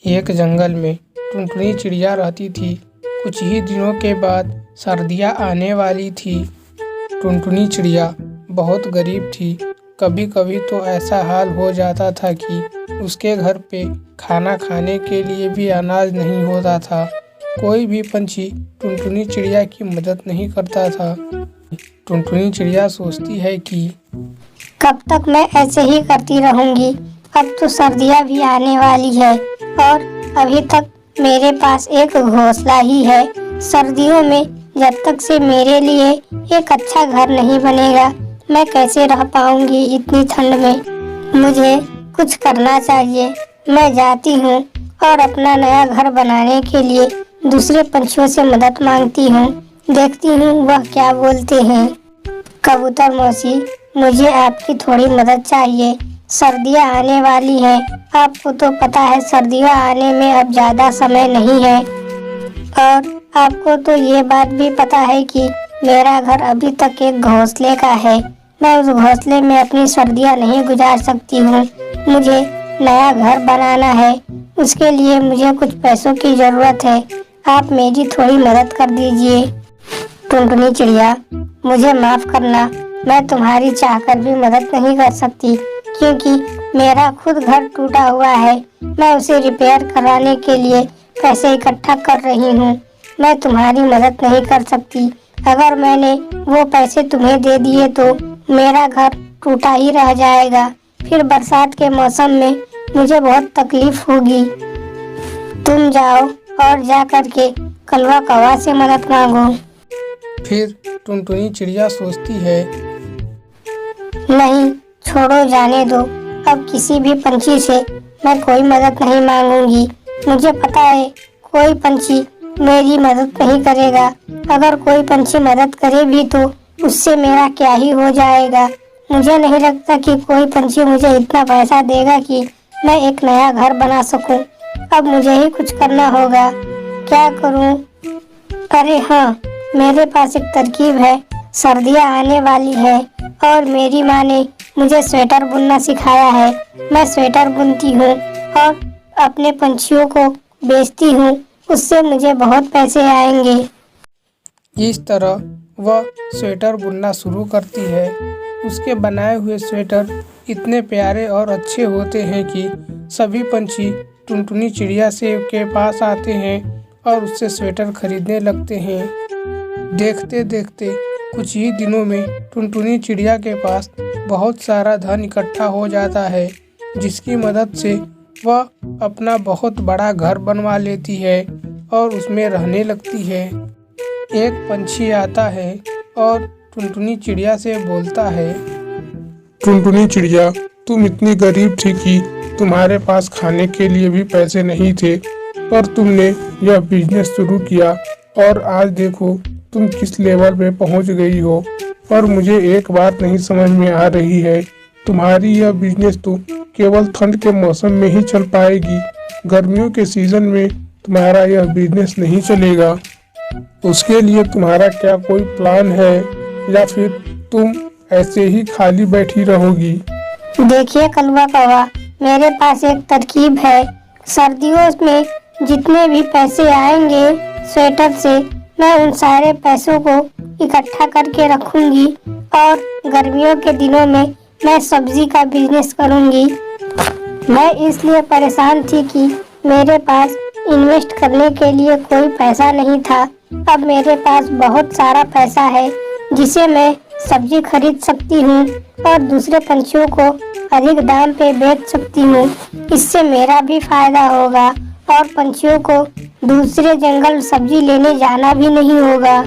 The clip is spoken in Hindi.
एक जंगल में टुनटुनी चिड़िया रहती थी। कुछ ही दिनों के बाद सर्दियाँ आने वाली थी। टुनटुनी चिड़िया बहुत गरीब थी। कभी कभी तो ऐसा हाल हो जाता था कि उसके घर पे खाना खाने के लिए भी अनाज नहीं होता था। कोई भी पंछी टुनटुनी चिड़िया की मदद नहीं करता था। टुनटुनी चिड़िया सोचती है कि कब तक मैं ऐसे ही करती रहूंगी। अब तो सर्दियाँ भी आने वाली है और अभी तक मेरे पास एक घोंसला ही है। सर्दियों में जब तक से मेरे लिए एक अच्छा घर नहीं बनेगा, मैं कैसे रह पाऊंगी इतनी ठंड में। मुझे कुछ करना चाहिए। मैं जाती हूँ और अपना नया घर बनाने के लिए दूसरे पंछियों से मदद मांगती हूँ। देखती हूँ वह क्या बोलते हैं। कबूतर मौसी, मुझे आपकी थोड़ी मदद चाहिए। सर्दियाँ आने वाली हैं। आपको तो पता है सर्दियाँ आने में अब ज़्यादा समय नहीं है और आपको तो ये बात भी पता है कि मेरा घर अभी तक एक घोंसले का है। मैं उस घोंसले में अपनी सर्दियाँ नहीं गुजार सकती हूँ। मुझे नया घर बनाना है। उसके लिए मुझे कुछ पैसों की ज़रूरत है। आप मेरी थोड़ी मदद कर दीजिए। टुनटुनी चिड़िया, मुझे माफ़ करना, मैं तुम्हारी चाहकर भी मदद नहीं कर सकती क्योंकि मेरा खुद घर टूटा हुआ है। मैं उसे रिपेयर कराने के लिए पैसे इकट्ठा कर रही हूँ। मैं तुम्हारी मदद नहीं कर सकती। अगर मैंने वो पैसे तुम्हें दे दिए तो मेरा घर टूटा ही रह जाएगा। फिर बरसात के मौसम में मुझे बहुत तकलीफ होगी। तुम जाओ और जा कर के कलवा कौवा से मदद मांगो। फिर टुनटुनी चिड़िया सोचती है, नहीं, छोड़ो, जाने दो। अब किसी भी पंछी से मैं कोई मदद नहीं मांगूंगी। मुझे पता है कोई पंछी मेरी मदद नहीं करेगा। अगर कोई पंछी मदद करे भी तो उससे मेरा क्या ही हो जाएगा। मुझे नहीं लगता कि कोई पंछी मुझे इतना पैसा देगा कि मैं एक नया घर बना सकूं। अब मुझे ही कुछ करना होगा। क्या करूं? अरे हाँ, मेरे पास एक तरकीब है। सर्दियाँ आने वाली है और मेरी माँ ने मुझे स्वेटर बुनना सिखाया है। मैं स्वेटर बुनती हूँ और अपने पंछियों को बेचती हूँ। उससे मुझे बहुत पैसे आएंगे। इस तरह वह स्वेटर बुनना शुरू करती है। उसके बनाए हुए स्वेटर इतने प्यारे और अच्छे होते हैं कि सभी पंछी टुनटुनी चिड़िया से के पास आते हैं और उससे स्वेटर खरीदने लगते हैं। देखते देखते कुछ ही दिनों में टुनटुनी चिड़िया के पास बहुत सारा धन इकट्ठा हो जाता है, जिसकी मदद से वह अपना बहुत बड़ा घर बनवा लेती है और उसमें रहने लगती है। एक पंछी आता है और टुनटुनी चिड़िया से बोलता है, टुनटुनी चिड़िया, तुम इतनी गरीब थी कि तुम्हारे पास खाने के लिए भी पैसे नहीं थे, पर तुमने यह बिजनेस शुरू किया और आज देखो तुम किस लेवल पे पहुंच गई हो। पर मुझे एक बात नहीं समझ में आ रही है, तुम्हारी यह बिजनेस तो केवल ठंड के मौसम में ही चल पाएगी। गर्मियों के सीजन में तुम्हारा यह बिजनेस नहीं चलेगा। उसके लिए तुम्हारा क्या कोई प्लान है या फिर तुम ऐसे ही खाली बैठी रहोगी? देखिए कलवा कौवा, मेरे पास एक तरकीब है। सर्दियों में जितने भी पैसे आएंगे स्वेटर से, मैं उन सारे पैसों को इकट्ठा करके रखूंगी और गर्मियों के दिनों में मैं सब्जी का बिजनेस करूंगी। मैं इसलिए परेशान थी कि मेरे पास इन्वेस्ट करने के लिए कोई पैसा नहीं था। अब मेरे पास बहुत सारा पैसा है जिसे मैं सब्जी खरीद सकती हूँ और दूसरे पंछियों को अधिक दाम पे बेच सकती हूँ। इससे मेरा भी फायदा होगा और पंछियों को दूसरे जंगल सब्जी लेने जाना भी नहीं होगा।